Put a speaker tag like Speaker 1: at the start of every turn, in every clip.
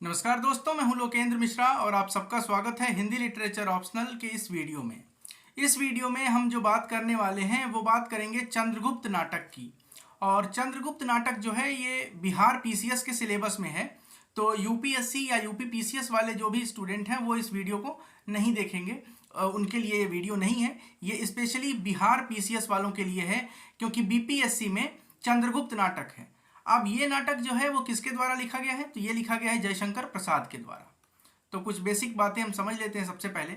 Speaker 1: नमस्कार दोस्तों, मैं हूं लोकेंद्र मिश्रा और आप सबका स्वागत है हिंदी लिटरेचर ऑप्शनल के इस वीडियो में। इस वीडियो में हम जो बात करने वाले हैं वो बात करेंगे चंद्रगुप्त नाटक की। और चंद्रगुप्त नाटक जो है ये बिहार पीसीएस के सिलेबस में है, तो यूपीएससी या यूपी पीसीएस वाले जो भी स्टूडेंट हैं वो इस वीडियो को नहीं देखेंगे। उनके लिए ये वीडियो नहीं है, ये स्पेशली बिहार पीसीएस वालों के लिए है, क्योंकि बीपीएससी में चंद्रगुप्त नाटक है। अब ये नाटक जो है वो किसके द्वारा लिखा गया है, तो ये लिखा गया है जयशंकर प्रसाद के द्वारा। तो कुछ बेसिक बातें हम समझ लेते हैं। सबसे पहले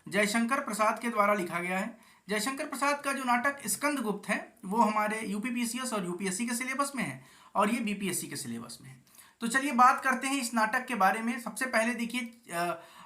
Speaker 1: जयशंकर प्रसाद के द्वारा लिखा गया है। जयशंकर प्रसाद का जो नाटक स्कंदगुप्त है वो हमारे यूपीपीसीएस और यूपीएससी के सिलेबस में है और ये बीपीएससी के सिलेबस में है। तो चलिए बात करते हैं इस नाटक के बारे में। सबसे पहले देखिए,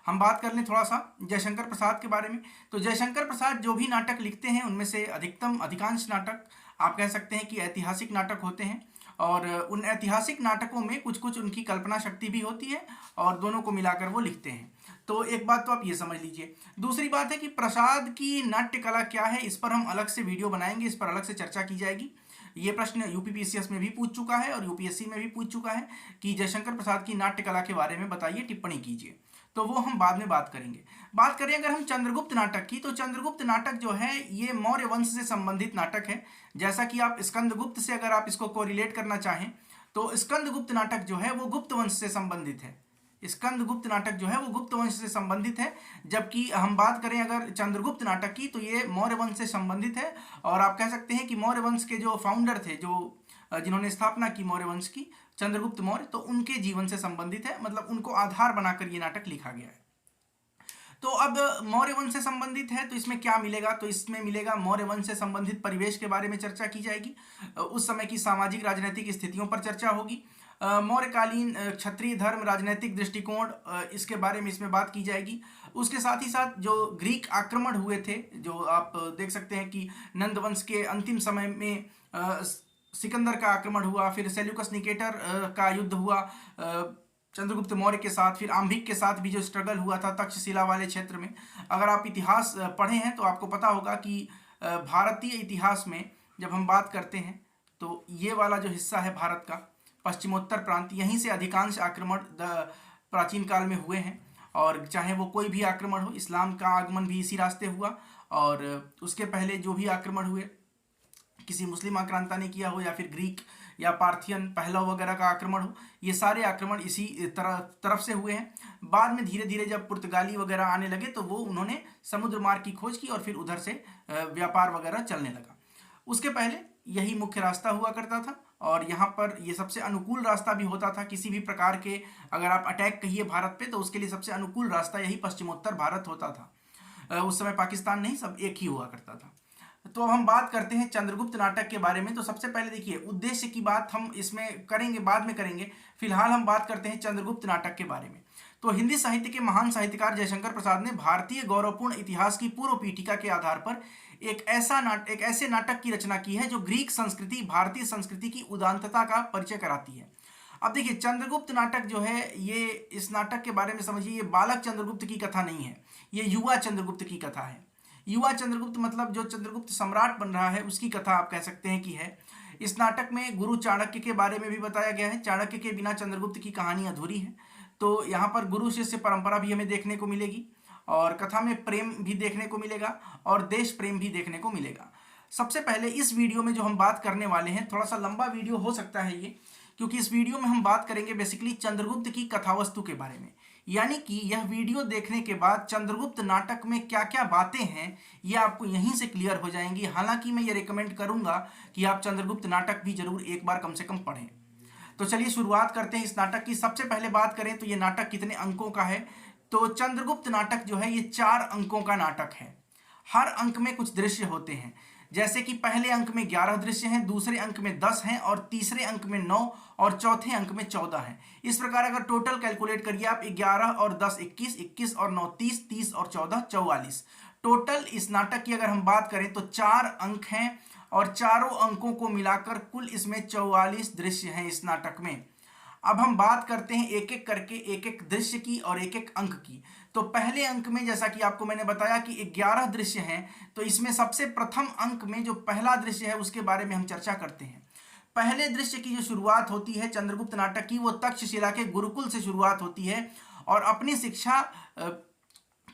Speaker 1: हम बात कर लें थोड़ा सा जयशंकर प्रसाद के बारे में। तो जयशंकर प्रसाद जो भी नाटक लिखते हैं उनमें से अधिकांश नाटक आप कह सकते हैं कि ऐतिहासिक नाटक होते हैं, और उन ऐतिहासिक नाटकों में कुछ कुछ उनकी कल्पना शक्ति भी होती है और दोनों को मिलाकर वो लिखते हैं। तो एक बात तो आप ये समझ लीजिए। दूसरी बात है कि प्रसाद की नाट्य कला क्या है, इस पर हम अलग से वीडियो बनाएंगे, इस पर अलग से चर्चा की जाएगी। ये प्रश्न यूपीपीसीएस में भी पूछ चुका है और यूपीएससी में भी पूछ चुका है कि जयशंकर प्रसाद की नाट्य कला के बारे में बताइए, टिप्पणी कीजिए। तो वो हम बाद में बात करेंगे। बात करें अगर हम चंद्रगुप्त नाटक की, तो चंद्रगुप्त नाटक जो है ये मौर्य वंश से संबंधित नाटक है। जैसा कि आप स्कंदगुप्त से अगर आप इसको कोरिलेट करना चाहें तो स्कंदगुप्त नाटक जो है वो गुप्त वंश से संबंधित है। स्कंदगुप्त नाटक जो है वो गुप्त वंश से संबंधित है, जबकि हम बात करें अगर चंद्रगुप्त नाटक की तो ये मौर्य वंश से संबंधित है। और आप कह सकते हैं कि मौर्य वंश के जो फाउंडर थे, जो जिन्होंने स्थापना की मौर्य वंश की, चंद्रगुप्त मौर्य, तो उनके जीवन से संबंधित है, मतलब उनको आधार बनाकर ये नाटक लिखा गया है। तो अब मौर्य वंश से संबंधित है तो इसमें क्या मिलेगा, तो इसमें मिलेगा मौर्य वंश से संबंधित परिवेश के बारे में चर्चा की जाएगी। उस समय की सामाजिक राजनीतिक स्थितियों पर चर्चा होगी। मौर्यकालीन क्षत्रिय धर्म राजनीतिक दृष्टिकोण, इसके बारे में इसमें बात की जाएगी। उसके साथ ही साथ जो ग्रीक आक्रमण हुए थे, जो आप देख सकते हैं कि नंद वंश के अंतिम समय में सिकंदर का आक्रमण हुआ, फिर सेल्यूकस निकेटर का युद्ध हुआ चंद्रगुप्त मौर्य के साथ, फिर आम्भिक के साथ भी जो स्ट्रगल हुआ था तक्षशिला वाले क्षेत्र में। अगर आप इतिहास पढ़े हैं तो आपको पता होगा कि भारतीय इतिहास में जब हम बात करते हैं तो ये वाला जो हिस्सा है भारत का, पश्चिमोत्तर प्रांत, यहीं से अधिकांश आक्रमण प्राचीन काल में हुए हैं। और चाहे वो कोई भी आक्रमण हो, इस्लाम का आगमन भी इसी रास्ते हुआ, और उसके पहले जो भी आक्रमण हुए, किसी मुस्लिम आक्रांता ने किया हो या फिर ग्रीक या पार्थियन पहलव वगैरह का आक्रमण हो, ये सारे आक्रमण इसी तरफ से हुए हैं। बाद में धीरे धीरे जब पुर्तगाली वगैरह आने लगे तो वो उन्होंने समुद्र मार्ग की खोज की और फिर उधर से व्यापार वगैरह चलने लगा। उसके पहले यही मुख्य रास्ता हुआ करता था और यहाँ पर ये सबसे अनुकूल रास्ता भी होता था। किसी भी प्रकार के अगर आप अटैक कहिए भारत पे, तो उसके लिए सबसे अनुकूल रास्ता यही पश्चिमोत्तर भारत होता था। उस समय पाकिस्तान नहीं, सब एक ही हुआ करता था। तो अब हम बात करते हैं चंद्रगुप्त नाटक के बारे में। तो सबसे पहले देखिए, उद्देश्य की बात हम इसमें करेंगे, बाद में करेंगे। फिलहाल हम बात करते हैं चंद्रगुप्त नाटक के बारे में। तो हिंदी साहित्य के महान साहित्यकार जयशंकर प्रसाद ने भारतीय गौरवपूर्ण इतिहास की पूर्व पीठिका के आधार पर एक ऐसे नाटक की रचना की है जो ग्रीक संस्कृति, भारतीय संस्कृति की उदांतता का परिचय कराती है। अब देखिए, चंद्रगुप्त नाटक जो है ये, इस नाटक के बारे में समझिए, ये बालक चंद्रगुप्त की कथा नहीं है, ये युवा चंद्रगुप्त की कथा है। युवा चंद्रगुप्त मतलब जो चंद्रगुप्त सम्राट बन रहा है उसकी कथा आप कह सकते हैं कि है। इस नाटक में गुरु चाणक्य के बारे में भी बताया गया है। चाणक्य के बिना चंद्रगुप्त की कहानी अधूरी है। तो यहाँ पर गुरु शिष्य परंपरा भी हमें देखने को मिलेगी, और कथा में प्रेम भी देखने को मिलेगा और देश प्रेम भी देखने को मिलेगा। सबसे पहले इस वीडियो में जो हम बात करने वाले हैं, थोड़ा सा लंबा वीडियो हो सकता है ये, क्योंकि इस वीडियो में हम बात करेंगे बेसिकली चंद्रगुप्त की कथावस्तु के बारे में। यानी कि यह वीडियो देखने के बाद चंद्रगुप्त नाटक में क्या क्या बातें हैं ये आपको यहीं से क्लियर हो जाएंगी। हालांकि मैं ये रिकमेंड करूंगा कि आप चंद्रगुप्त नाटक भी जरूर एक बार कम से कम पढ़ें। तो चलिए शुरुआत करते हैं इस नाटक की। सबसे पहले बात करें तो ये नाटक कितने अंकों का है, तो चंद्रगुप्त नाटक जो है ये 4 अंकों का नाटक है। हर अंक में कुछ दृश्य होते हैं, जैसे कि पहले अंक में 11 दृश्य हैं, दूसरे अंक में 10 हैं, और तीसरे अंक में 9 और चौथे अंक में 14 हैं। इस प्रकार अगर टोटल कैलकुलेट करिए आप, 11 और 10 21, 21 और 9 30, 30 और 14 44। टोटल इस नाटक की अगर हम बात करें तो 4 अंक हैं और चारों अंकों को मिलाकर कुल इसमें 44 दृश्य हैं इस नाटक में। अब हम बात करते हैं एक एक करके एक एक दृश्य की और एक एक अंक की। तो पहले अंक में जैसा कि आपको मैंने बताया कि 11 दृश्य हैं, तो इसमें सबसे प्रथम अंक में जो पहला दृश्य है उसके बारे में हम चर्चा करते हैं। पहले दृश्य की जो शुरुआत होती है चंद्रगुप्त नाटक की, वो तक्षशिला के गुरुकुल से शुरुआत होती है और अपनी शिक्षा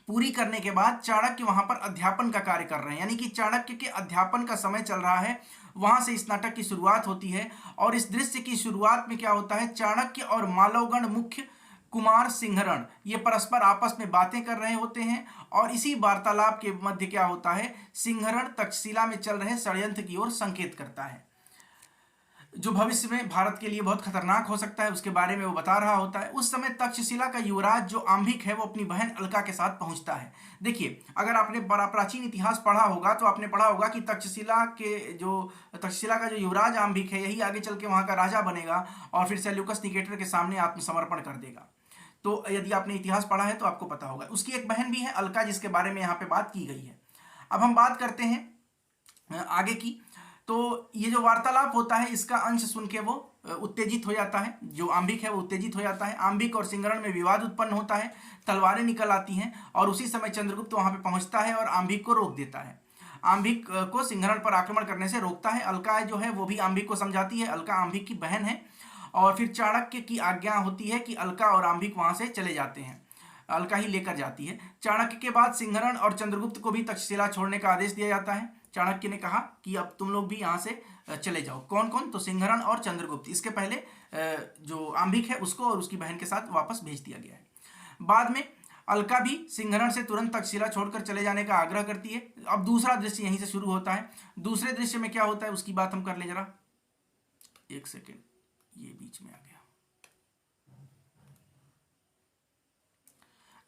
Speaker 1: पूरी करने के बाद चाणक्य वहां पर अध्यापन का कार्य कर रहे हैं, यानी कि चाणक्य के अध्यापन का समय चल रहा है, वहां से इस नाटक की शुरुआत होती है। और इस दृश्य की शुरुआत में क्या होता है, चाणक्य और मालवगण मुख्य कुमार सिंहरण ये परस्पर आपस में बातें कर रहे होते हैं और इसी वार्तालाप के मध्य क्या होता है, सिंहरण तक्षशिला में चल रहे षड्यंत्र की ओर संकेत करता है, जो भविष्य में भारत के लिए बहुत खतरनाक हो सकता है, उसके बारे में वो बता रहा होता है। उस समय तक्षशिला का युवराज जो आंभिक है वो अपनी बहन अलका के साथ पहुंचता है। देखिए, अगर आपने बड़ा प्राचीन इतिहास पढ़ा होगा तो आपने पढ़ा होगा कि तक्षशिला का जो युवराज आंभिक है, यही आगे चल के वहां का राजा बनेगा और फिर सेल्यूकस निकेटर के सामने आत्मसमर्पण कर देगा। तो यदि आपने इतिहास पढ़ा है तो आपको पता होगा। उसकी एक बहन भी है अलका, जिसके बारे में यहाँ पे बात की गई है। अब हम बात करते हैं आगे की। तो ये जो वार्तालाप होता है, इसका अंश सुन के वो उत्तेजित हो जाता है, जो आंभिक है वो उत्तेजित हो जाता है। आंभिक और सिंहरण में विवाद उत्पन्न होता है, तलवारें निकल आती हैं और उसी समय चंद्रगुप्त वहां पे पहुंचता है और आंभिक को रोक देता है। आंभिक को सिंहरण पर आक्रमण करने से रोकता है। अलका जो है वो भी आंभिक को समझाती है, अलका आंभिक की बहन है। और फिर चाणक्य की आज्ञा होती है कि अलका और आंभिक वहां से चले जाते हैं, अलका ही लेकर जाती है। चाणक्य के बाद सिंहरण और चंद्रगुप्त को भी तक्षशिला छोड़ने का आदेश दिया जाता है। चाणक्य ने कहा कि अब तुम लोग भी यहाँ से चले जाओ। कौन कौन? तो सिंहरण और चंद्रगुप्त। इसके पहले जो आंभिक है उसको और उसकी बहन के साथ वापस भेज दिया गया है। बाद में अलका भी सिंहरण से तुरंत तक्षशिला छोड़कर चले जाने का आग्रह करती है। अब दूसरा दृश्य यहीं से शुरू होता है। दूसरे दृश्य में क्या होता है उसकी बात हम कर ले जरा, एक सेकेंड, ये बीच में आ गया।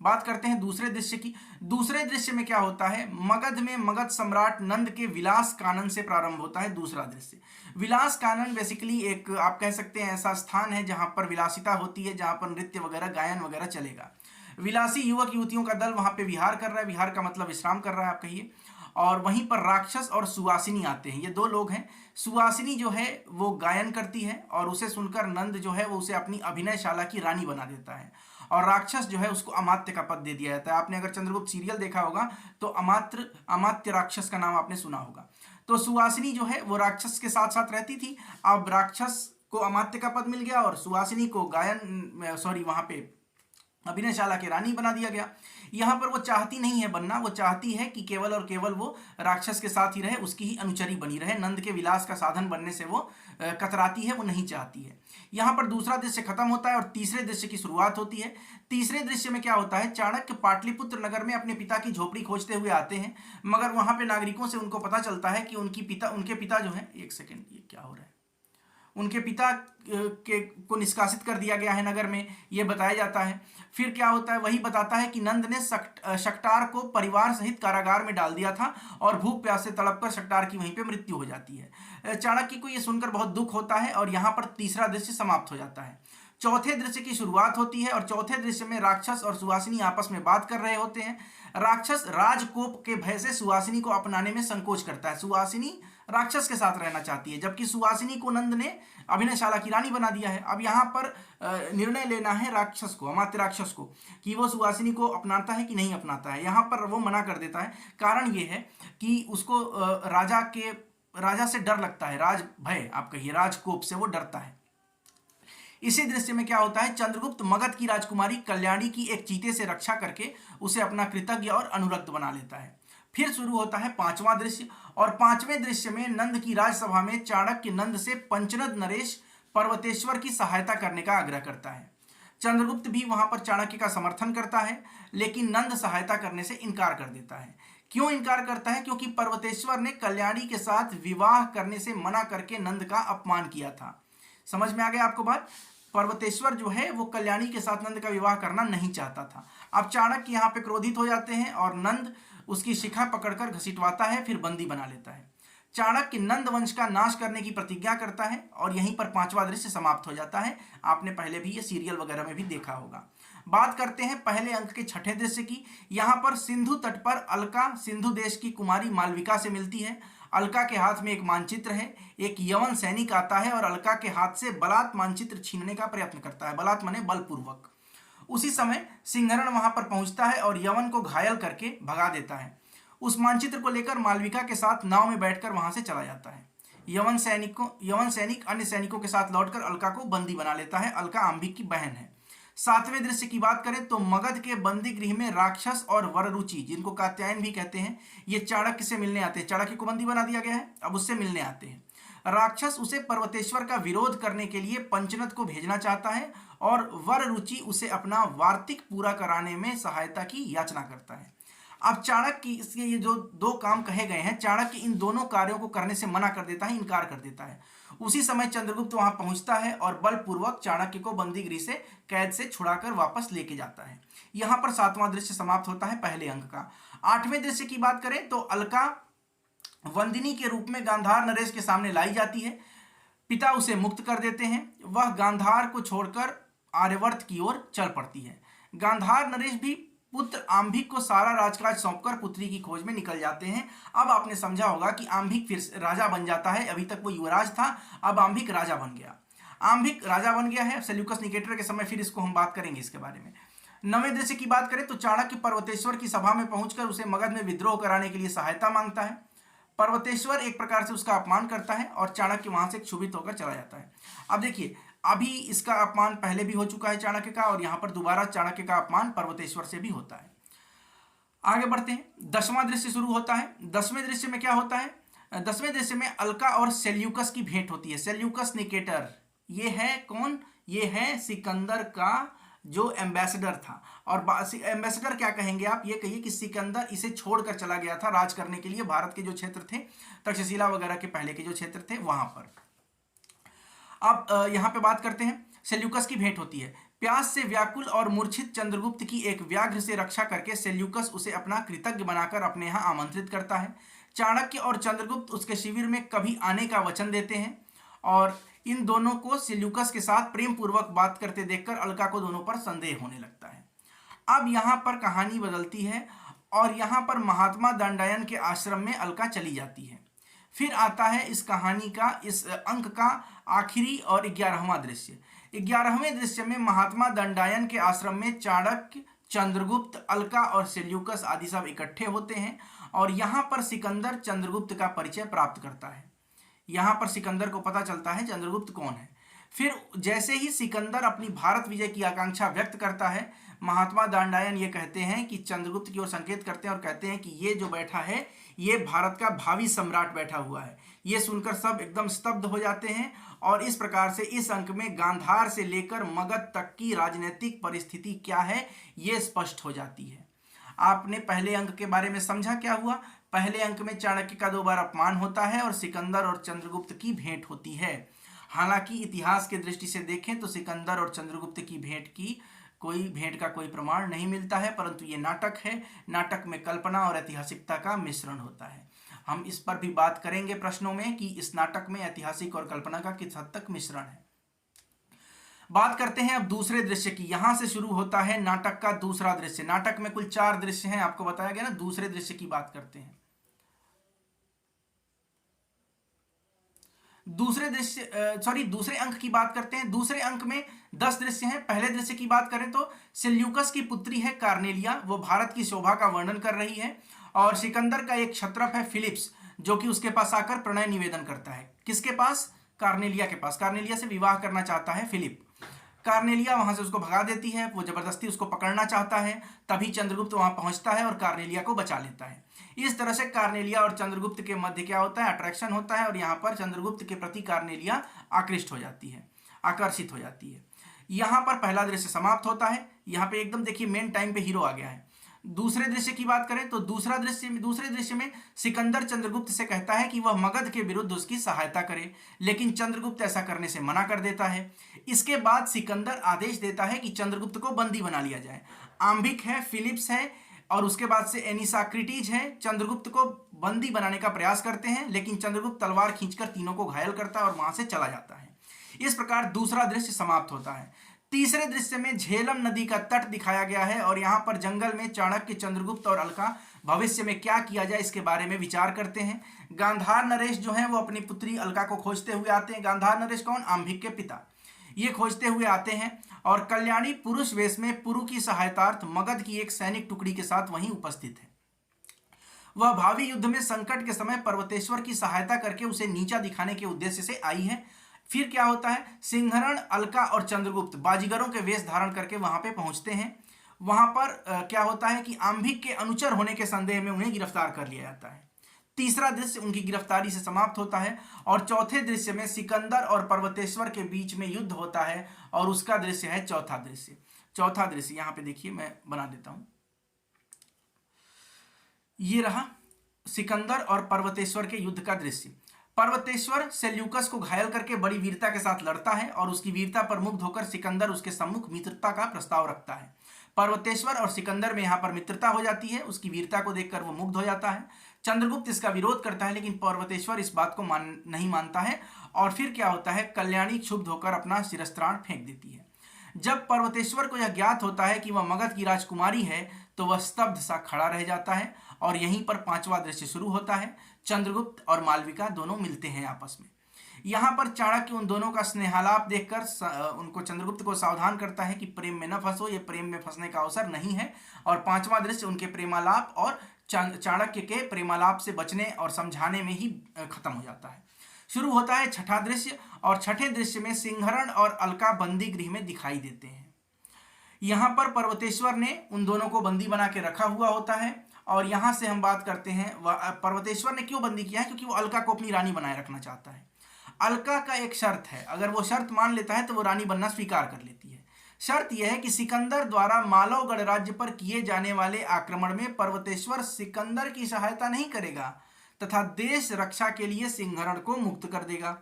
Speaker 1: बात करते हैं दूसरे दृश्य की। दूसरे दृश्य में क्या होता है, मगध में मगध सम्राट नंद के विलास कानन से प्रारंभ होता है दूसरा दृश्य। विलास कानन बेसिकली एक आप कह सकते हैं ऐसा स्थान है जहां पर विलासिता होती है, जहां पर नृत्य वगैरह गायन वगैरह चलेगा। विलासी युवक युवतियों का दल वहां पे विहार कर रहा है, विहार का मतलब विश्राम कर रहा है आप कहिए। और वहीं पर राक्षस और सुवासिनी आते हैं, ये दो लोग हैं। सुवासिनी जो है वो गायन करती है और उसे सुनकर नंद जो है वो उसे अपनी अभिनयशाला की रानी बना देता है और राक्षस जो है उसको अमात्य का पद दे दिया जाता है। आपने अगर चंद्रगुप्त सीरियल देखा होगा तो अमात्य राक्षस का नाम आपने सुना होगा। तो सुवासिनी जो है वो राक्षस के साथ साथ रहती थी। अब राक्षस को अमात्य का पद मिल गया और सुवासिनी को वहां पे अभिनयशाला की रानी बना दिया गया। यहाँ पर वो चाहती नहीं है बनना, वो चाहती है कि केवल और केवल वो राक्षस के साथ ही रहे, उसकी ही अनुचरी बनी रहे। नंद के विलास का साधन बनने से वो कतराती है, वो नहीं चाहती है। यहाँ पर दूसरा दृश्य खत्म होता है और तीसरे दृश्य की शुरुआत होती है। तीसरे दृश्य में क्या होता है, चाणक्य पाटलिपुत्र नगर में अपने पिता की झोपड़ी खोजते हुए आते हैं, मगर वहां पे नागरिकों से उनको पता चलता है कि उनके पिता जो है, एक सेकेंड, ये क्या हो रहा है, उनके पिता को निष्कासित कर दिया गया है नगर में, ये बताया जाता है। फिर क्या होता है, वही बताता है कि नंद ने शक्टार को परिवार सहित कारागार में डाल दिया था और भूख प्यास से तड़पकर शक्टार की वहीं पे मृत्यु हो जाती है। चाणक्य को यह सुनकर बहुत दुख होता है और यहाँ पर तीसरा दृश्य समाप्त हो जाता है। चौथे दृश्य की शुरुआत होती है और चौथे दृश्य में राक्षस और सुवासिनी आपस में बात कर रहे होते हैं। राक्षस राजकोप के भय से सुवासिनी को अपनाने में संकोच करता है। सुवासिनी राक्षस के साथ रहना चाहती है, जबकि सुवासिनी को नंद ने अभिनयशाला की रानी बना दिया है। अब यहाँ पर निर्णय लेना है राक्षस को, अमात्य राक्षस को, कि वो सुवासिनी को अपनाता है कि नहीं अपनाता है। यहाँ पर वो मना कर देता है। कारण ये है कि उसको राजा से डर लगता है, राज भय आप कहिए, राजकोप से वो डरता है। इसी दृश्य में क्या होता है, चंद्रगुप्त मगध की राजकुमारी कल्याणी की एक चीते से रक्षा करके उसे अपना कृतज्ञ और अनुरक्त बना लेता है। फिर शुरू होता है पांचवा दृश्य और पांचवें दृश्य में नंद की राजसभा में चाणक्य नंद से पंचनद नरेश पर्वतेश्वर की सहायता करने का आग्रह करता है। चंद्रगुप्त भी वहां पर चाणक्य का समर्थन करता है, लेकिन नंद सहायता करने से इनकार कर देता है। क्यों इनकार करता है? क्योंकि पर्वतेश्वर ने कल्याणी के साथ विवाह करने से मना करके नंद का अपमान किया था। समझ में आ गया आपको बात? पर्वतेश्वर जो है वो कल्याणी के साथ नंद का विवाह करना नहीं चाहता था। अब चाणक्य यहाँ पे क्रोधित हो जाते हैं और नंद उसकी शिखा पकड़कर घसीटवाता है, फिर बंदी बना लेता है। चाणक्य नंद वंश का नाश करने की प्रतिज्ञा करता है और यहीं पर पांचवा दृश्य समाप्त हो जाता है। आपने पहले भी ये सीरियल वगैरह में भी देखा होगा। बात करते हैं पहले अंक के छठे दृश्य की। यहाँ पर सिंधु तट पर अलका सिंधु देश की कुमारी मालविका से मिलती है। अलका के हाथ में एक मानचित्र है। एक यवन सैनिक आता है और अलका के हाथ से बलात् मानचित्र छीनने का प्रयत्न करता है। बलात् माने बलपूर्वक। उसी समय सिंहरण वहां पर पहुंचता है और यवन को घायल करके भगा देता है। उस मानचित्र को लेकर मालविका के साथ नाव में बैठकर वहां से चला जाता है। यवन सैनिक अन्य सैनिकों के साथ लौटकर अलका को बंदी बना लेता है। अलका अंबिक की बहन है। सातवें दृश्य की बात करें तो मगध के बंदी गृह में राक्षस और वररुचि, जिनको कात्यायन भी कहते हैं, ये चाणक्य से मिलने आते हैं। चाणक्य को बंदी बना दिया गया है, अब उससे मिलने आते हैं। राक्षस उसे पर्वतेश्वर का विरोध करने के लिए पंचनद को भेजना चाहता है और वररुचि उसे अपना वार्तिक पूरा कराने में सहायता की याचना करता है। अब चाणक्य इसके ये जो दो काम कहे गए हैं, चाणक्य इन दोनों कार्यों को करने से मना कर देता है, इनकार कर देता है। उसी समय चंद्रगुप्त वहां पहुंचता है और बलपूर्वक चाणक्य को बंदी गृह से कैद से छुड़ाकर वापस लेके जाता है। यहां पर सातवां दृश्य समाप्त होता है पहले अंक का। आठवें दृश्य की बात करें तो अलका वंदिनी के रूप में गांधार नरेश के सामने लाई जाती है। पिता उसे मुक्त कर देते हैं। वह गांधार को छोड़कर आर्यवर्त की ओर चल पड़ती है। गांधार नरेश भी पुत्र आंभिक को सारा राजकाज सौंपकर पुत्री की खोज में निकल जाते हैं। अब आपने समझा होगा कि आंभिक फिर राजा बन जाता है। अभी तक वो युवराज था, अब आंभिक राजा बन गया। आंभिक राजा बन गया है सेल्यूकस निकेटर के समय, फिर इसको हम बात करेंगे इसके बारे में। नवें दृश्य की बात करें तो चाणक्य पर्वतेश्वर की सभा में पहुंचकर उसे मगध में विद्रोह कराने के लिए सहायता मांगता है। पर्वतेश्वर एक प्रकार से उसका अपमान करता है और चाणक्य वहां से क्षुभित होकर चला जाता है। अब देखिए, अभी इसका अपमान पहले भी हो चुका है चाणक्य का, और यहां पर दोबारा चाणक्य का अपमान पर्वतेश्वर से भी होता है। आगे बढ़ते हैं। 10वां दृश्य शुरू होता है। 10वें दृश्य में क्या होता है? 10वें दृश्य में अलका और सेल्यूकस की भेंट होती है। सेल्यूकस निकेटर ये है कौन? ये है सिकंदर का जो एम्बेसडर था। और एम्बेसडर क्या कहेंगे आप? ये कहिए कि सिकंदर इसे छोड़कर चला गया था राज करने के लिए भारत के जो क्षेत्र थे, तक्षशिला वगैरह के पहले के जो क्षेत्र थे वहां पर। अब यहां पे बात करते हैं। सेल्यूकस की भेंट होती है। प्यास से व्याकुल और मूर्छित चंद्रगुप्त की एक व्याघ्र से रक्षा करके सेल्यूकस उसे अपना कृतज्ञ बनाकर अपने यहां आमंत्रित करता है। चाणक्य और चंद्रगुप्त उसके शिविर में कभी आने का वचन देते हैं और इन दोनों को सेल्यूकस के साथ प्रेम पूर्वक बात करते देखकर अलका को दोनों पर संदेह होने लगता है। अब यहां पर कहानी बदलती है और यहां पर महात्मा दंडायन के आश्रम में अलका चली जाती है। फिर आता है इस कहानी का, इस अंक का आखिरी और 11वां दृश्य। 11वें दृश्य में महात्मा दंडायन के आश्रम में चाणक्य, चंद्रगुप्त, अलका और सेल्यूकस आदि सब इकट्ठे होते हैं और यहां पर सिकंदर चंद्रगुप्त का परिचय प्राप्त करता है। यहां पर सिकंदर को पता चलता है चंद्रगुप्त कौन है। फिर जैसे ही सिकंदर अपनी भारत विजय की आकांक्षा व्यक्त करता है, महात्मा दंडायन ये कहते हैं कि चंद्रगुप्त की ओर संकेत करते हैं और कहते हैं कि ये जो बैठा है ये भारत का भावी सम्राट बैठा हुआ है। ये सुनकर सब एकदम स्तब्ध हो जाते हैं और इस प्रकार से इस अंक में गांधार से लेकर मगध तक की राजनीतिक परिस्थिति क्या है ये स्पष्ट हो जाती है। आपने पहले अंक के बारे में समझा क्या हुआ? पहले अंक में चाणक्य का 2 बार अपमान होता है और सिकंदर और चंद्रगुप्त की भेंट होती है। हालांकि इतिहास के दृष्टि से देखें तो सिकंदर और चंद्रगुप्त की भेंट का कोई प्रमाण नहीं मिलता है, परंतु ये नाटक है। नाटक में कल्पना और ऐतिहासिकता का मिश्रण होता है। हम इस पर भी बात करेंगे प्रश्नों में कि इस नाटक में ऐतिहासिक और कल्पना का किस हद तक मिश्रण है। बात करते हैं अब दूसरे दृश्य की। यहां से शुरू होता है नाटक का दूसरा दृश्य। नाटक में कुल 4 दृश्य हैं, आपको बताया गया ना। दूसरे दृश्य की बात करते हैं। दूसरे अंक की बात करते हैं। दूसरे अंक में 10 दृश्य हैं। पहले दृश्य की बात करें तो सेल्यूकस की पुत्री है कार्नेलिया, वो भारत की शोभा का वर्णन कर रही है और सिकंदर का एक क्षत्रप है फिलिप्स, जो कि उसके पास आकर प्रणय निवेदन करता है। किसके पास? कार्नेलिया के पास। कार्नेलिया से विवाह करना चाहता है फिलिप। कार्नेलिया वहां से उसको भगा देती है, वो जबरदस्ती उसको पकड़ना चाहता है। तभी चंद्रगुप्त वहां पहुंचता है और कार्नेलिया को बचा लेता है। इस तरह से कार्नेलिया और चंद्रगुप्त के मध्य क्या होता है? अट्रैक्शन होता है और यहाँ पर चंद्रगुप्त के प्रति कार्नेलिया आकृष्ट हो जाती है, आकर्षित हो जाती है। यहाँ पर पहला दृश्य समाप्त होता है। यहाँ पे एकदम देखिए मेन टाइम पे हीरो आ गया है। दूसरे दृश्य की बात करें तो दूसरे दृश्य में सिकंदर चंद्रगुप्त से कहता है कि वह मगध के विरुद्ध उसकी सहायता करे, लेकिन चंद्रगुप्त ऐसा करने से मना कर देता है। इसके बाद सिकंदर आदेश देता है कि चंद्रगुप्त को बंदी बना लिया जाए। आंबिक है, फिलिप्स है और उसके बाद से एनिसाक्रिटीज है। चंद्रगुप्त को बंदी बनाने का प्रयास करते हैं, लेकिन चंद्रगुप्त तलवार खींचकर तीनों को घायल करता है और वहां से चला जाता है। इस प्रकार दूसरा दृश्य समाप्त होता है। तीसरे दृश्य में झेलम नदी का तट दिखाया गया है और यहाँ पर जंगल में चाणक्य, चंद्रगुप्त और अलका भविष्य में क्या किया जाए इसके बारे में विचार करते हैं। गांधार नरेश जो है वो अपनी पुत्री अलका को खोजते हुए आते हैं। गांधार नरेश कौन? आंभिक के पिता। ये खोजते हुए आते हैं और कल्याणी पुरुष वेश में पुरु की सहायतार्थ मगध की एक सैनिक टुकड़ी के साथ वहीं उपस्थित है। वह भावी युद्ध में संकट के समय पर्वतेश्वर की सहायता करके उसे नीचा दिखाने के उद्देश्य से आई है। फिर क्या होता है, सिंहरण, अलका और चंद्रगुप्त बाजीगरों के वेश धारण करके वहां पे पहुंचते हैं। वहां पर क्या होता है कि आंभिक के अनुचर होने के संदेह में उन्हें गिरफ्तार कर लिया जाता है। तीसरा दृश्य उनकी गिरफ्तारी से समाप्त होता है और चौथे दृश्य में सिकंदर और पर्वतेश्वर के बीच में युद्ध होता है और उसका दृश्य है चौथा दृश्य। चौथा दृश्य यहां पे देखिए, मैं बना देता हूं, ये रहा सिकंदर और पर्वतेश्वर के युद्ध का दृश्य। पर्वतेश्वर सेल्यूकस को घायल करके बड़ी वीरता के साथ लड़ता है और उसकी वीरता पर मुग्ध होकर सिकंदर उसके सम्मुख मित्रता का प्रस्ताव रखता है। पर्वतेश्वर और सिकंदर में यहाँ पर मित्रता हो जाती है, उसकी वीरता को देखकर वो मुग्ध हो जाता है। चंद्रगुप्त इसका विरोध करता है, लेकिन पर्वतेश्वर इस बात को नहीं मानता है और फिर क्या होता है, कल्याणी क्षुब्ध होकर अपना शिरस्त्राण फेंक देती है। जब पर्वतेश्वर को यह ज्ञात होता है कि वह मगध की राजकुमारी है तो वह स्तब्ध सा खड़ा रह जाता है और यहीं पर पांचवा दृश्य शुरू होता है। चंद्रगुप्त और मालविका दोनों मिलते हैं आपस में। यहाँ पर चाणक्य उन दोनों का स्नेहालाप देखकर उनको, चंद्रगुप्त को सावधान करता है कि प्रेम में न फंसो, ये प्रेम में फंसने का अवसर नहीं है। और पांचवा दृश्य उनके प्रेमालाप और चाणक्य के प्रेमालाप से बचने और समझाने में ही खत्म हो जाता है। शुरू होता है छठा दृश्य और छठे दृश्य में सिंहरण और अलका बंदी गृह में दिखाई देते हैं। यहाँ पर पर्वतेश्वर ने उन दोनों को बंदी बना के रखा हुआ होता है और यहाँ से हम बात करते हैं पर्वतेश्वर ने क्यों बंदी किया है, क्योंकि वो अलका को अपनी रानी बनाए रखना चाहता है। अलका का एक शर्त है, अगर वो शर्त मान लेता है तो वो रानी बनना स्वीकार कर लेती है। शर्त यह है कि सिकंदर द्वारा मालव गणराज्य पर किए जाने वाले आक्रमण में पर्वतेश्वर सिकंदर की सहायता नहीं करेगा तथा देश रक्षा के लिए सिंहरण को मुक्त कर देगा।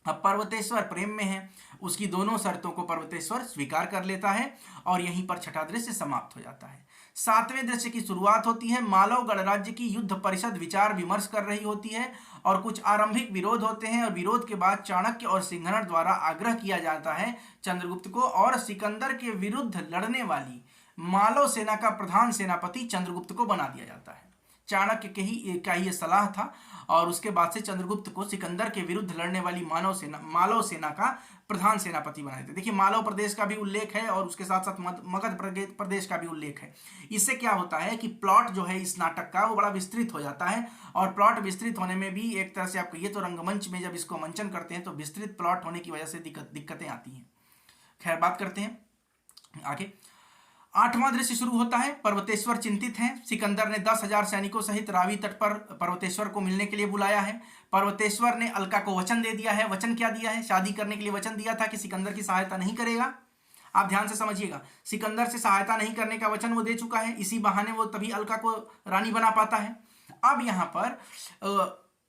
Speaker 1: अब पर्वतेश्वर प्रेम में है, उसकी दोनों शर्तों को पर्वतेश्वर स्वीकार कर लेता है और यहीं पर छठा दृश्य समाप्त हो जाता है। सातवें दृश्य की शुरुआत होती है। मालव गणराज्य की युद्ध परिषद विचार विमर्श कर रही होती है और कुछ आरंभिक विरोध होते हैं और विरोध के बाद चाणक्य और सिंहरण द्वारा आग्रह किया जाता है चंद्रगुप्त को और सिकंदर के विरुद्ध लड़ने वाली मालव सेना का प्रधान सेनापति चंद्रगुप्त को बना दिया जाता है। चाणक्य का ही सलाह था और उसके बाद से चंद्रगुप्त को सिकंदर के विरुद्ध लड़ने वाली मालव सेना का प्रधान सेनापति बनाए थे। देखिए, मालव प्रदेश का भी उल्लेख है और उसके साथ साथ मगध प्रदेश का भी उल्लेख है। इससे क्या होता है कि प्लॉट जो है इस नाटक का वो बड़ा विस्तृत हो जाता है और प्लॉट विस्तृत होने में भी एक तरह से आप कहिए तो रंगमंच में जब इसको मंचन करते हैं तो विस्तृत प्लॉट होने की वजह से दिक्कतें आती हैं। खैर, बात करते हैं आगे। आठवां दृश्य शुरू होता है। पर्वतेश्वर चिंतित हैं। सिकंदर ने 10,000 सैनिकों सहित रावी तट पर पर्वतेश्वर को मिलने के लिए बुलाया है। पर्वतेश्वर ने अलका को वचन दे दिया है। वचन क्या दिया है? शादी करने के लिए वचन दिया था कि सिकंदर की सहायता नहीं करेगा। आप ध्यान से समझिएगा, सिकंदर से सहायता नहीं करने का वचन वो दे चुका है। इसी बहाने वो तभी अलका को रानी बना पाता है। अब यहाँ पर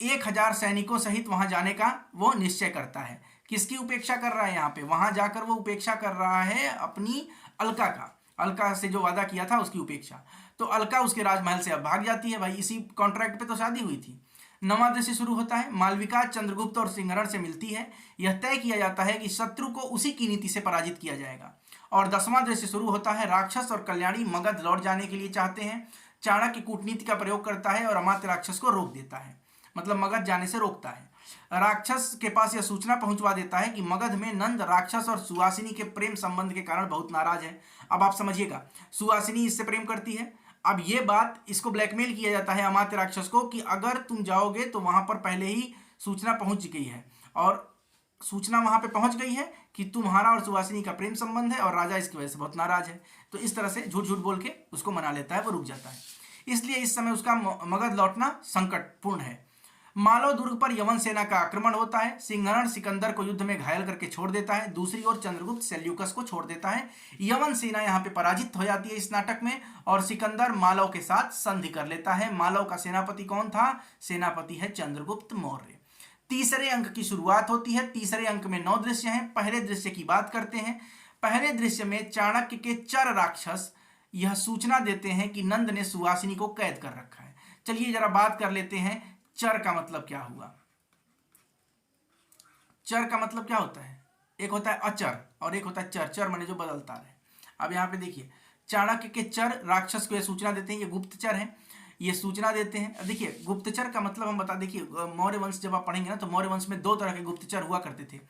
Speaker 1: 1,000 सैनिकों सहित वहां जाने का वो निश्चय करता है। किसकी उपेक्षा कर रहा है? यहाँ पे वहां जाकर वो उपेक्षा कर रहा है अपनी अलका का, अलका से जो वादा किया था उसकी उपेक्षा। तो अलका उसके राजमहल से अब भाग जाती है। भाई, इसी कॉन्ट्रैक्ट पे तो शादी हुई थी। नवां दृश्य शुरू होता है। मालविका चंद्रगुप्त और सिंहरण से मिलती है। यह तय किया जाता है कि शत्रु को उसी की नीति से पराजित किया जाएगा। और 10वां दृश्य शुरू होता है। राक्षस और कल्याणी मगध लौट जाने के लिए चाहते हैं। चाणक्य कूटनीति का प्रयोग करता है और अमात्य राक्षस को रोक देता है, मतलब मगध जाने से रोकता है। राक्षस के पास यह सूचना पहुंचवा देता है कि मगध में नंद राक्षस और सुवासिनी के प्रेम संबंध के कारण बहुत नाराज है। अब आप समझिएगा, सुवासिनी इससे प्रेम करती है। अब ये बात, इसको ब्लैकमेल किया जाता है अमात्य राक्षस को कि अगर तुम जाओगे तो वहां पर पहले ही सूचना पहुंच गई है और सूचना वहां पे पहुंच गई है कि तुम्हारा और सुवासिनी का प्रेम संबंध है और राजा इसकी वजह से बहुत नाराज है। तो इस तरह से झूठ झूठ बोल के उसको मना लेता है, वो रुक जाता है। इसलिए इस समय उसका मगध लौटना संकटपूर्ण है। मालव दुर्ग पर यवन सेना का आक्रमण होता है। सिंहरण सिकंदर को युद्ध में घायल करके छोड़ देता है। दूसरी ओर चंद्रगुप्त सेल्यूकस को छोड़ देता है। यवन सेना यहाँ पे पराजित हो जाती है इस नाटक में और सिकंदर मालव के साथ संधि कर लेता है। मालव का सेनापति कौन था? सेनापति है चंद्रगुप्त मौर्य। तीसरे अंक की शुरुआत होती है। तीसरे अंक में 9 दृश्य हैं। पहले दृश्य की बात करते हैं। पहले दृश्य में चाणक्य के चर राक्षस यह सूचना देते हैं कि नंद ने सुवासिनी को कैद कर रखा है। चलिए जरा बात कर लेते हैं, चर का मतलब क्या हुआ। चर का मतलब क्या होता है? एक होता है अचर और एक होता है चर। चर माने जो बदलता रहे। अब यहाँ पे देखिए, चाणक्य के चर राक्षस को यह सूचना देते हैं, ये गुप्तचर हैं, ये सूचना देते हैं। देखिए, गुप्तचर का मतलब हम बता, देखिए मौर्य वंश जब आप पढ़ेंगे ना तो मौर्य वंश में 2 तरह के गुप्तचर हुआ करते थे।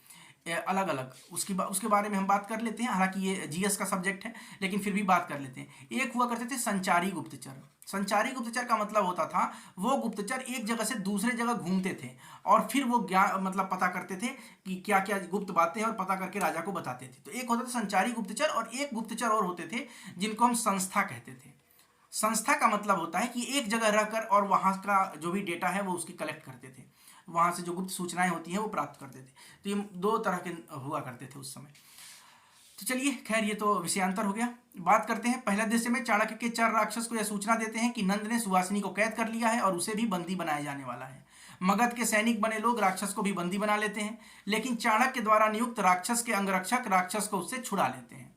Speaker 1: अलग अलग उसके बारे में हम बात कर लेते हैं। हालांकि ये जीएस का सब्जेक्ट है, लेकिन फिर भी बात कर लेते हैं। एक हुआ करते थे संचारी गुप्तचर। संचारी गुप्तचर का मतलब होता था वो गुप्तचर एक जगह से दूसरे जगह घूमते थे और फिर वो ज्ञान मतलब पता करते थे कि क्या क्या गुप्त बातें हैं और पता करके राजा को बताते थे। तो एक होता था संचारी गुप्तचर, और एक गुप्तचर और होते थे जिनको हम संस्था कहते थे। संस्था का मतलब होता है कि एक जगह रहकर और वहाँ का जो भी डेटा है वो उसकी कलेक्ट करते थे, वहाँ से जो गुप्त सूचनाएं होती हैं वो प्राप्त करते थे। तो ये दो तरह के हुआ करते थे उस समय। तो चलिए खैर ये तो विषयांतर हो गया। बात करते हैं पहला दृश्य में चाणक्य के चार राक्षस को यह सूचना देते हैं कि नंद ने सुवासिनी को कैद कर लिया है और उसे भी बंदी बनाया जाने वाला है। मगध के सैनिक बने लोग राक्षस को भी बंदी बना लेते हैं, लेकिन चाणक्य द्वारा नियुक्त राक्षस के अंगरक्षक राक्षस को उससे छुड़ा लेते हैं।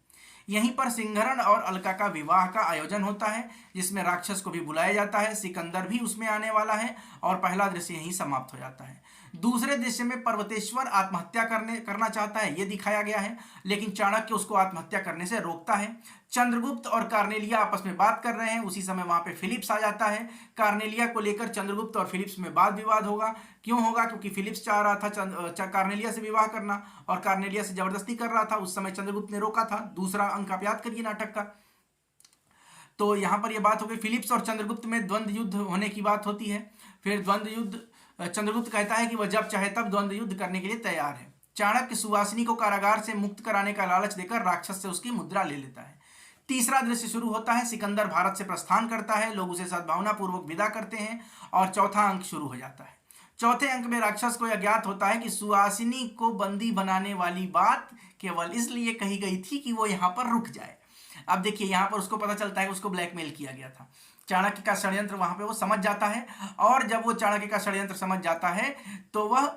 Speaker 1: यहीं पर सिंहरण और अलका का विवाह का आयोजन होता है, जिसमें राक्षस को भी बुलाया जाता है। सिकंदर भी उसमें आने वाला है और पहला दृश्य यहीं समाप्त हो जाता है। दूसरे दृश्य में पर्वतेश्वर आत्महत्या करना चाहता है, यह दिखाया गया है, लेकिन चाणक्य उसको आत्महत्या करने से रोकता है। चंद्रगुप्त और कार्नेलिया आपस में बात कर रहे हैं, उसी समय वहां पे फिलिप्स आ जाता है। कार्नेलिया को लेकर चंद्रगुप्त और फिलिप्स में वाद विवाद होगा। क्यों होगा? क्योंकि फिलिप्स चाह रहा था कार्नेलिया से विवाह करना और कार्नेलिया से जबरदस्ती कर रहा था। उस समय चंद्रगुप्त ने रोका था। दूसरा अंक आप याद करिए नाटक का। तो यहां पर यह बात हो गई, फिलिप्स और चंद्रगुप्त में द्वंद्व युद्ध होने की बात होती है। फिर द्वंद्व युद्ध, चंद्रगुप्त कहता है कि वह जब चाहे तब द्वंद्व युद्ध करने के लिए तैयार है। चाणक्य सुवासिनी को कारागार से मुक्त कराने का लालच देकर राक्षस से उसकी मुद्रा ले लेता है। तीसरा दृश्य शुरू होता है, सिकंदर भारत से प्रस्थान करता है, लोग उसे सद्भावना पूर्वक विदा करते हैं और चौथा अंक शुरू हो जाता है। चौथे अंक में राक्षस को यह ज्ञात होता है कि सुवासिनी को बंदी बनाने वाली बात केवल इसलिए कही गई थी कि वो यहाँ पर रुक जाए। अब देखिए यहाँ पर उसको पता चलता है कि उसको ब्लैकमेल किया गया था। चाणक्य का षड्यंत्र वहां पे वो समझ जाता है, और जब वो चाणक्य का षड्यंत्र समझ जाता है तो वह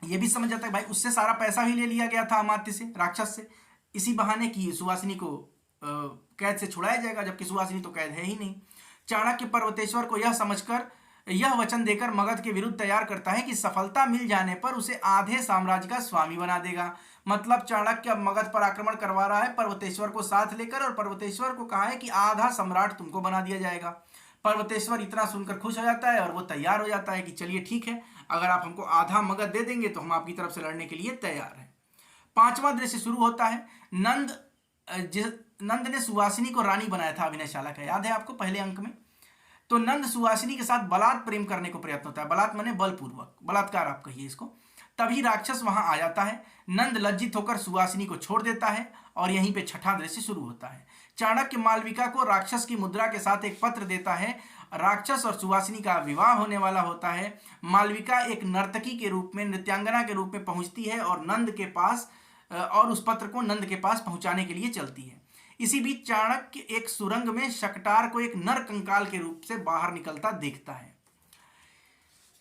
Speaker 1: ये भी समझ जाता है भाई उससे सारा पैसा भी ले लिया गया था अमात्य से, राक्षस से, इसी बहाने की सुवासिनी को कैद से छुड़ाया जाएगा, जबकि सुवासिनी तो कैद है ही नहीं। चाणक्य पर्वतेश्वर को यह समझकर यह वचन देकर मगध के विरुद्ध तैयार करता है कि सफलता मिल जाने पर उसे आधे साम्राज्य का स्वामी बना देगा। मतलब चाणक्य अब मगध पर आक्रमण करवा रहा है पर्वतेश्वर को साथ लेकर, और पर्वतेश्वर को कहा है कि आधा सम्राट तुमको बना दिया जाएगा। पर्वतेश्वर इतना सुनकर खुश हो जाता है और वो तैयार हो जाता है कि चलिए ठीक है, अगर आप हमको आधा मगध दे देंगे तो हम आपकी तरफ से लड़ने के लिए तैयार हैं। पांचवा दृश्य शुरू होता है, नंद ने सुवासिनी को रानी बनाया था अभिनयशाला का, याद है आपको पहले अंक में। तो नंद सुवासिनी के साथ बलात् प्रेम करने को प्रयत्न होता है, बलात् माने बलपूर्वक, बलात्कार आप कहिए इसको। तभी राक्षस वहां आ जाता है। नंद लज्जित होकर सुवासिनी को छोड़ देता है और यहीं पे छठा दृश्य शुरू होता है। चाणक्य मालविका को राक्षस की मुद्रा के साथ एक पत्र देता है। राक्षस और सुवासिनी का विवाह होने वाला होता है। मालविका एक नर्तकी के रूप में, नृत्यांगना के रूप में पहुंचती है और नंद के पास, और उस पत्र को नंद के पास पहुंचाने के लिए चलती है। इसी बीच चाणक्य एक सुरंग में शकटार को एक नर कंकाल के रूप से बाहर निकलता देखता है।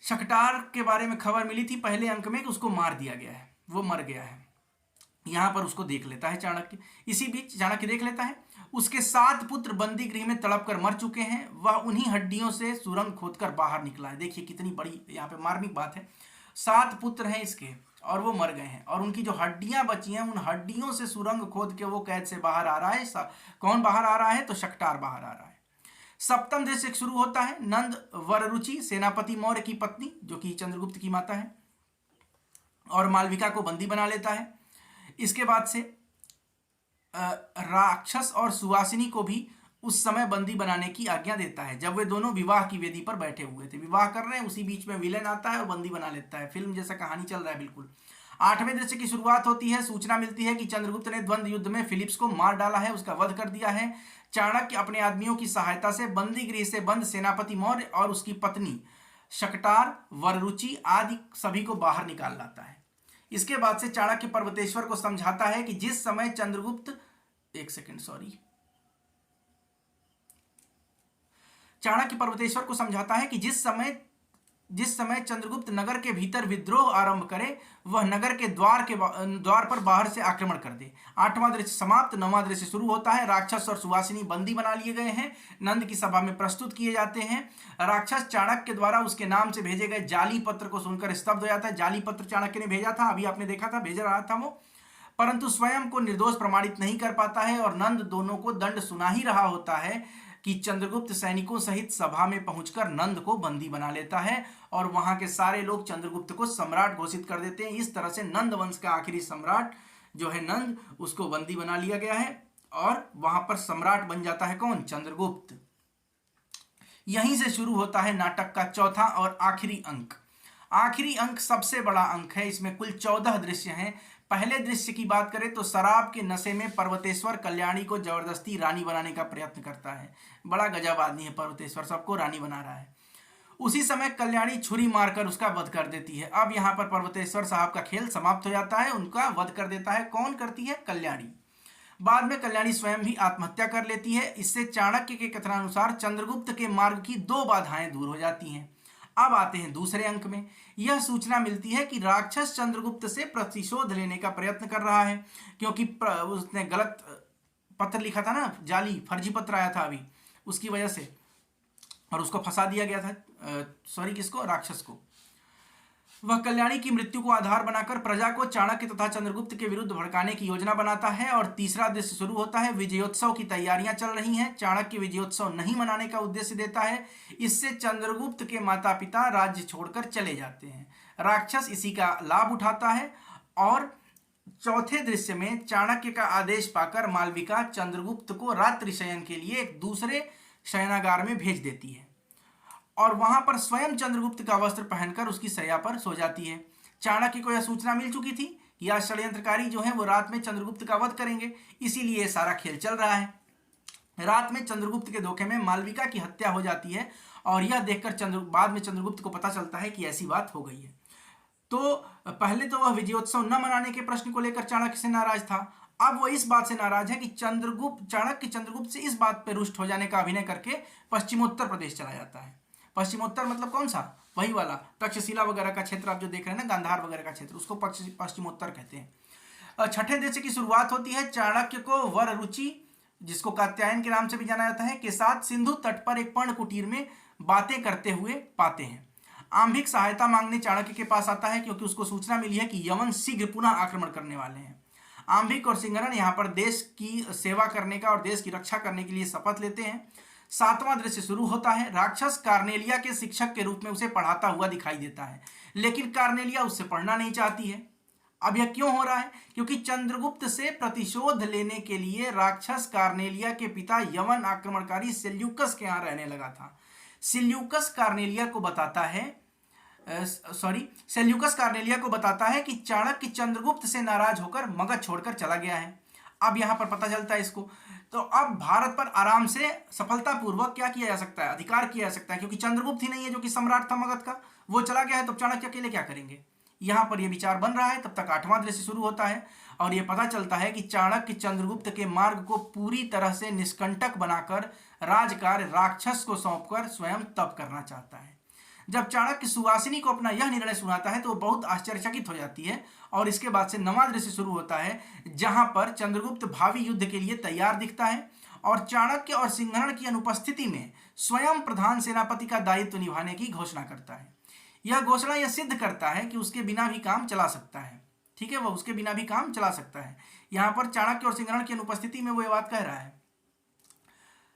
Speaker 1: शकटार के बारे में खबर मिली थी पहले अंक में कि उसको मार दिया गया है, वो मर गया है। यहां पर उसको देख लेता है चाणक्य। इसी बीच चाणक्य देख लेता है उसके 7 पुत्र बंदी गृह में तड़प कर मर चुके हैं। वह उन्हीं हड्डियों से सुरंग खोदकर बाहर निकला है। देखिए कितनी बड़ी यहाँ पे मार्मिक बात है। 7 पुत्र हैं इसके और वो मर गए हैं, और उनकी जो हड्डियां बची हैं उन हड्डियों से सुरंग खोद के वो कैद से बाहर आ रहा है। कौन बाहर आ रहा है? तो शकटार बाहर आ रहा है। सप्तम दृश्य शुरू होता है, नंद वररुचि सेनापति मौर्य की पत्नी जो कि चंद्रगुप्त की माता है और मालविका को बंदी बना लेता है। इसके बाद से राक्षस और सुवासिनी को भी उस समय बंदी बनाने की आज्ञा देता है जब वे दोनों विवाह की वेदी पर बैठे हुए थे, विवाह कर रहे हैं। उसी बीच में विलेन आता है और बंदी बना लेता है। फिल्म जैसा कहानी चल रहा है बिल्कुल। 8वें दृश्य की शुरुआत होती है। सूचना मिलती है कि चंद्रगुप्त ने द्वंद्व युद्ध में फिलिप्स को मार डाला है, उसका वध कर दिया है। चाणक्य अपने आदमियों की सहायता से बंदी गृह से बंद सेनापति मौर्य और उसकी पत्नी शकटार, वररुचि आदि सभी को बाहर निकाल लाता है। इसके बाद से चाणक्य पर्वतेश्वर को समझाता है कि जिस समय चंद्रगुप्त चाणक्य पर्वतेश्वर को समझाता है कि जिस समय चंद्रगुप्त नगर के भीतर विद्रोह आरंभ करे वह नगर के द्वार पर बाहर से आक्रमण कर दे। 8वां दृश्य समाप्त। 9वां दृश्य शुरू होता है। राक्षस और सुवासिनी बंदी बना लिए गए हैं, नंद की सभा में प्रस्तुत किए जाते हैं। राक्षस चाणक्य के द्वारा उसके नाम से भेजे गए जाली पत्र को सुनकर स्तब्ध हो जाता है। जाली पत्र चाणक्य ने भेजा था, अभी आपने देखा था, भेज रहा था वो, परंतु स्वयं को निर्दोष प्रमाणित नहीं कर पाता है और नंद दोनों को दंड सुना ही रहा होता है कि चंद्रगुप्त सैनिकों सहित सभा में पहुंचकर नंद को बंदी बना लेता है और वहां के सारे लोग चंद्रगुप्त को सम्राट घोषित कर देते हैं। इस तरह से नंद वंश का आखिरी सम्राट जो है नंद, उसको बंदी बना लिया गया है और वहां पर सम्राट बन जाता है कौन? चंद्रगुप्त। यहीं से शुरू होता है नाटक का चौथा और आखिरी अंक। आखिरी अंक सबसे बड़ा अंक है, इसमें कुल 14 दृश्य हैं। पहले दृश्य की बात करें तो शराब के नशे में पर्वतेश्वर कल्याणी को जबरदस्ती रानी बनाने का प्रयत्न करता है। बड़ा गजब आदमी है पर्वतेश्वर, सबको रानी बना रहा है। उसी समय कल्याणी छुरी मारकर उसका वध कर देती है। अब यहाँ पर पर्वतेश्वर साहब का खेल समाप्त हो जाता है, उनका वध कर देता है। कौन करती है? कल्याणी। बाद में कल्याणी स्वयं भी आत्महत्या कर लेती है। इससे चाणक्य के कथनानुसार चंद्रगुप्त के मार्ग की 2 बाधाएं दूर हो जाती हैं। अब आते हैं दूसरे अंक में। यह सूचना मिलती है कि राक्षस चंद्रगुप्त से प्रतिशोध लेने का प्रयत्न कर रहा है, क्योंकि उसने गलत पत्र लिखा था ना, जाली फर्जी पत्र आया था अभी, उसकी वजह से, और उसको फंसा दिया गया था। किसको? राक्षस को। वह कल्याणी की मृत्यु को आधार बनाकर प्रजा को चाणक्य तथा चंद्रगुप्त के विरुद्ध भड़काने की योजना बनाता है। और तीसरा दृश्य शुरू होता है। विजयोत्सव की तैयारियां चल रही हैं। चाणक्य विजयोत्सव नहीं मनाने का उद्देश्य देता है। इससे चंद्रगुप्त के माता पिता राज्य छोड़कर चले जाते हैं। राक्षस इसी का लाभ उठाता है और चौथे दृश्य में चाणक्य का आदेश पाकर मालविका चंद्रगुप्त को रात्रि शयन के लिए एक दूसरे शयनागार में भेज देती है और वहां पर स्वयं चंद्रगुप्त का वस्त्र पहनकर उसकी शैया पर सो जाती है। चाणक्य को यह सूचना मिल चुकी थी कि आज षड्यंत्रकारी जो है वो रात में चंद्रगुप्त का वध करेंगे, इसीलिए सारा खेल चल रहा है। रात में चंद्रगुप्त के धोखे में मालविका की हत्या हो जाती है और यह देखकर बाद में चंद्रगुप्त को पता चलता है कि ऐसी बात हो गई है। तो पहले तो वह विजयोत्सव न मनाने के प्रश्न को लेकर चाणक्य से नाराज था। अब वो इस बात से नाराज है कि चाणक्य चंद्रगुप्त से इस बात पर रुष्ट हो जाने का अभिनय करके पश्चिमोत्तर प्रदेश चला जाता है। पश्चिमोत्तर मतलब कौन सा? वही वाला तक्षशिला वगैरह का क्षेत्र आप जो देख रहे हैं ना, गांधार वगैरह का क्षेत्र, उसको पश्चिमोत्तर कहते हैं। छठे दृश्य की शुरुआत होती है चाणक्य को वर रुचि, जिसको कात्यायन के नाम से भी जाना जाता है, के साथ सिंधु तट पर एक पर्ण कुटीर में बातें करते हुए पाते हैं। आंभिक सहायता मांगने चाणक्य के पास आता है क्योंकि उसको सूचना मिली है कि यवन शीघ्र पुनः आक्रमण करने वाले हैं। आंभिक और सिंहरण यहाँ पर देश की सेवा करने का और देश की रक्षा करने के लिए शपथ लेते हैं। सातवां दृश्य शुरू होता है। राक्षस कार्नेलिया के शिक्षक के रूप में उसे पढ़ाता हुआ दिखाई देता है, लेकिन कार्नेलिया उससे पढ़ना नहीं चाहती है। अब यह क्यों हो रहा है? क्योंकि चंद्रगुप्त से प्रतिशोध लेने के लिए राक्षस कार्नेलिया के पिता यवन आक्रमणकारी सेल्यूकस के यहाँ रहने लगा था। सेल्यूकस कार्नेलिया को बताता है कि चाणक्य चंद्रगुप्त से नाराज होकर मगध छोड़कर चला गया है। अब यहां पर पता चलता है इसको, तो अब भारत पर आराम से सफलतापूर्वक क्या किया जा सकता है? अधिकार किया जा सकता है, क्योंकि चंद्रगुप्त ही नहीं है जो कि सम्राट था मगध का, वो चला गया है, तो चाणक्य अकेले क्या करेंगे? यहां पर यह विचार बन रहा है। तब तक आठवां दृश्य शुरू होता है और यह पता चलता है कि चाणक्य चंद्रगुप्त के मार्ग को पूरी तरह से निष्कंटक बनाकर राजकार्य राक्षस को सौंपकर स्वयं तप करना चाहता है। जब चाणक्य सुवासिनी को अपना यह निर्णय सुनाता है तो वो बहुत आश्चर्यचकित हो जाती है और इसके बाद से नवां दृश्य शुरू होता है, जहां पर चंद्रगुप्त भावी युद्ध के लिए तैयार दिखता है और चाणक्य और सिंहरण की अनुपस्थिति में स्वयं प्रधान सेनापति का दायित्व निभाने की घोषणा करता है। यह घोषणा यह सिद्ध करता है कि उसके बिना भी काम चला सकता है। ठीक है, वह उसके बिना भी काम चला सकता है। यहां पर चाणक्य और सिंहरण की अनुपस्थिति में वो ये बात कह रहा है।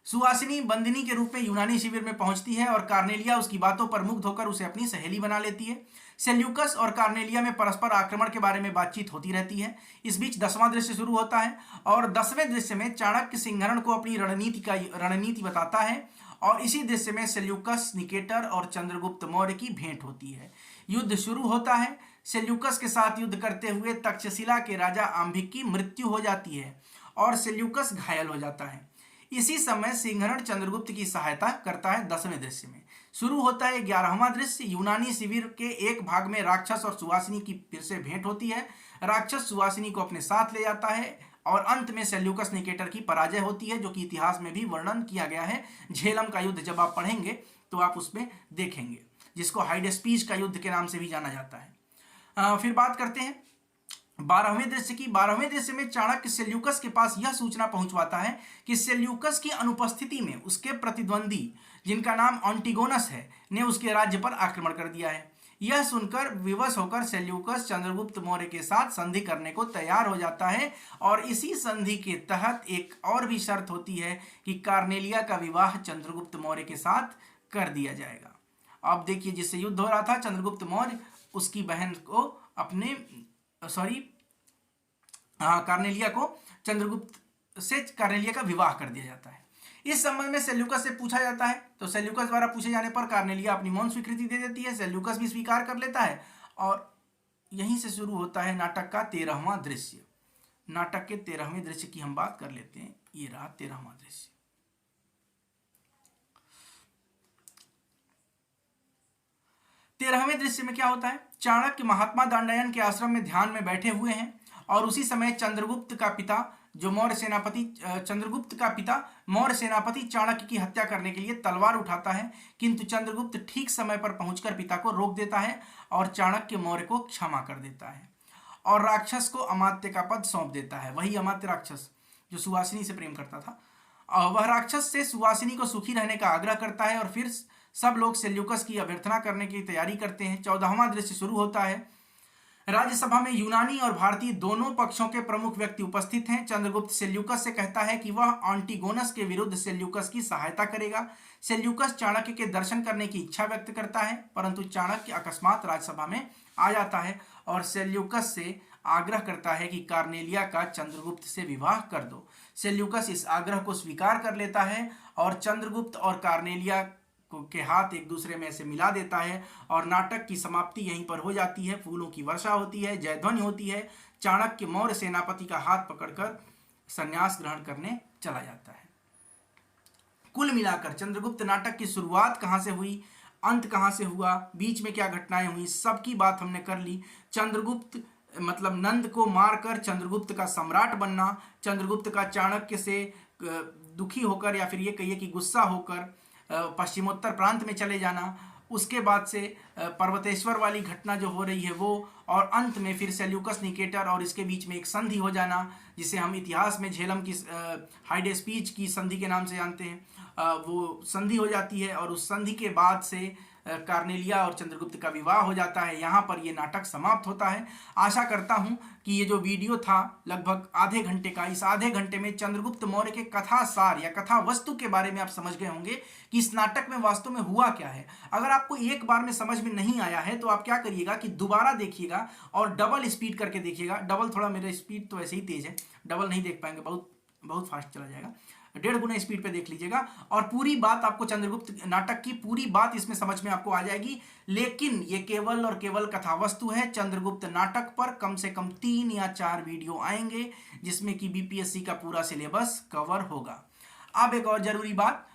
Speaker 1: सुहासिनी बंदिनी के रूप में यूनानी शिविर में पहुंचती है और कार्नेलिया उसकी बातों पर मुग्ध होकर उसे अपनी सहेली बना लेती है। सेल्यूकस और कार्नेलिया में परस्पर आक्रमण के बारे में बातचीत होती रहती है। इस बीच 10वां दृश्य शुरू होता है और 10वें दृश्य में चाणक्य सिंहरण को अपनी रणनीति बताता है और इसी दृश्य में सेल्यूकस, निकेटर और चंद्रगुप्त मौर्य की भेंट होती है। युद्ध शुरू होता है। सेल्यूकस के साथ युद्ध करते हुए तक्षशिला के राजा आंभिक की मृत्यु हो जाती है और सेल्यूकस घायल हो जाता है। इसी समय सिंहरण चंद्रगुप्त की सहायता करता है। 10वें दृश्य में शुरू होता है 11वां दृश्य। यूनानी शिविर के एक भाग में राक्षस और सुवासिनी की फिर से भेंट होती है। राक्षस सुवासिनी को अपने साथ ले जाता है और अंत में सेल्यूकस निकेटर की पराजय होती है, जो कि इतिहास में भी वर्णन किया गया है। झेलम का युद्ध जब आप पढ़ेंगे तो आप उसमें देखेंगे, जिसको हाइडेस्पीज का युद्ध के नाम से भी जाना जाता है। फिर बात करते हैं 12वें दृश्य की। 12वें दृश्य में चाणक्य सेल्यूकस के पास यह सूचना पहुंचवाता है कि सेल्यूकस की अनुपस्थिति में उसके प्रतिद्वंदी, जिनका नाम ऑन्टिगोनस है, ने उसके राज्य पर आक्रमण कर दिया है। यह सुनकर विवश होकर सेल्यूकस चंद्रगुप्त मौर्य के साथ संधि करने को तैयार हो जाता है और इसी संधि के तहत एक और भी शर्त होती है कि कार्नेलिया का विवाह चंद्रगुप्त मौर्य के साथ कर दिया जाएगा। अब देखिए, जिससे युद्ध हो रहा था चंद्रगुप्त मौर्य, उसकी बहन को अपने कार्नेलिया को चंद्रगुप्त से कार्नेलिया का विवाह कर दिया जाता है। इस संबंध में सेल्यूकस से पूछा जाता है, तो सेल्यूकस द्वारा पूछे जाने पर कार्नेलिया अपनी मौन स्वीकृति दे देती है। सेल्यूकस भी स्वीकार कर लेता है और यहीं से शुरू होता है नाटक का 13वां दृश्य। नाटक के 13वें दृश्य की हम बात कर लेते हैं। ये रहा 13वां दृश्य। तेरहवें दृश्य में क्या होता है, चाणक्य महात्मा दंडायन के आश्रम में ध्यान में बैठे हुए हैं और उसी समय चंद्रगुप्त का पिता मौर्य सेनापति चाणक्य की हत्या करने के लिए तलवार उठाता है, किंतु चंद्रगुप्त ठीक समय पर पहुंचकर पिता को रोक देता है और चाणक्य मौर्य को क्षमा कर देता है और राक्षस को अमात्य का पद सौंप देता है। वही अमात्य राक्षस जो सुवासिनी से प्रेम करता था, वह राक्षस से सुवासिनी को सुखी रहने का आग्रह करता है और फिर सब लोग सेल्यूकस की अभ्यर्थना करने की तैयारी करते हैं। 14वां दृश्य शुरू होता है। राज्यसभा में यूनानी और भारतीय दोनों पक्षों के प्रमुख व्यक्ति उपस्थित हैं। चंद्रगुप्त सेल्यूकस से कहता है कि वह एंटिगोनस के विरुद्ध सेल्यूकस की सहायता करेगा। सेल्यूकस चाणक्य के दर्शन करने की इच्छा व्यक्त करता है, परंतु चाणक्य अकस्मात राज्यसभा में आ जाता है और सेल्यूकस से आग्रह करता है कि कार्नेलिया का चंद्रगुप्त से विवाह कर दो। सेल्यूकस इस आग्रह को स्वीकार कर लेता है और चंद्रगुप्त और कार्नेलिया के हाथ एक दूसरे में ऐसे मिला देता है और नाटक की समाप्ति यहीं पर हो जाती है। फूलों की वर्षा होती है, जयध्वनि होती है। चाणक्य मौर्य सेनापति का हाथ पकड़कर संन्यास ग्रहण करने चला जाता है। कुल मिलाकर चंद्रगुप्त नाटक की शुरुआत कहाँ से हुई, अंत कहाँ से हुआ, बीच में क्या घटनाएं हुई, सबकी बात हमने कर ली। चंद्रगुप्त मतलब नंद को मारकर चंद्रगुप्त का सम्राट बनना, चंद्रगुप्त का चाणक्य से दुखी होकर या फिर ये कहिए कि गुस्सा होकर पश्चिमोत्तर प्रांत में चले जाना, उसके बाद से पर्वतेश्वर वाली घटना जो हो रही है वो, और अंत में फिर सेल्यूकस निकेटर और इसके बीच में एक संधि हो जाना जिसे हम इतिहास में झेलम की हाइडेस्पीच की संधि के नाम से जानते हैं। वो संधि हो जाती है और उस संधि के बाद से कार्नेलिया और चंद्रगुप्त का विवाह हो जाता है। यहाँ पर ये नाटक समाप्त होता है। आशा करता हूँ कि ये जो वीडियो था लगभग आधे घंटे का, इस आधे घंटे में चंद्रगुप्त मौर्य के कथा सार या कथा वस्तु के बारे में आप समझ गए होंगे कि इस नाटक में वास्तव में हुआ क्या है। अगर आपको एक बार में समझ में नहीं आया है तो आप क्या करिएगा कि दोबारा देखिएगा और डबल स्पीड करके देखिएगा। डबल, थोड़ा मेरा स्पीड तो ऐसे ही तेज है, डबल नहीं देख पाएंगे, बहुत फास्ट चला जाएगा। 1.5 गुना स्पीड पे देख लीजिएगा और पूरी बात आपको चंद्रगुप्त नाटक की पूरी बात इसमें समझ में आपको आ जाएगी। लेकिन ये केवल और केवल कथा वस्तु है। चंद्रगुप्त नाटक पर कम से कम 3 या 4 वीडियो आएंगे जिसमें कि बीपीएससी का पूरा सिलेबस कवर होगा। अब एक और जरूरी बात,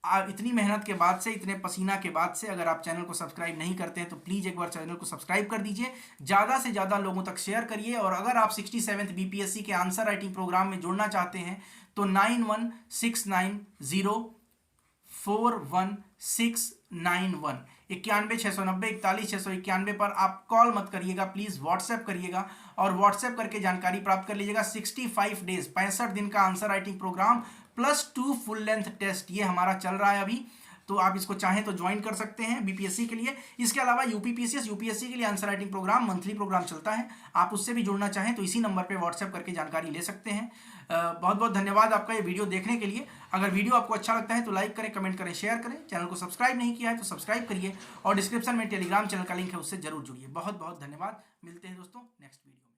Speaker 1: आप इतनी मेहनत के बाद से, इतने पसीना के बाद से अगर आप चैनल को सब्सक्राइब नहीं करते हैं तो प्लीज़ एक बार चैनल को सब्सक्राइब कर दीजिए, ज़्यादा से ज़्यादा लोगों तक शेयर करिए। और अगर आप 67th बीपीएससी के आंसर राइटिंग प्रोग्राम में जुड़ना चाहते हैं तो 9169041691 9169414691 पर आप कॉल मत करिएगा, प्लीज़ व्हाट्सएप करिएगा और व्हाट्सएप करके जानकारी प्राप्त कर लीजिएगा। 65 डेज 65 दिन का answer writing programme +2 full length test ये हमारा चल रहा है अभी, तो आप इसको चाहें तो ज्वाइन कर सकते हैं बीपीएससी के लिए। इसके अलावा यूपीपीसीएस यूपीएससी के लिए answer writing programme monthly programme चलता है, आप उससे भी जुड़ना चाहें तो इसी नंबर पे व्हाट्सएप करके जानकारी ले सकते हैं। बहुत बहुत धन्यवाद आपका ये वीडियो देखने के लिए। अगर वीडियो आपको अच्छा लगता है तो लाइक करें, कमेंट करें, शेयर करें। चैनल को सब्सक्राइब नहीं किया है तो सब्सक्राइब करिए और डिस्क्रिप्शन में टेलीग्राम चैनल का लिंक है, उससे जरूर जुड़िए। बहुत बहुत धन्यवाद। मिलते हैं दोस्तों नेक्स्ट वीडियो में।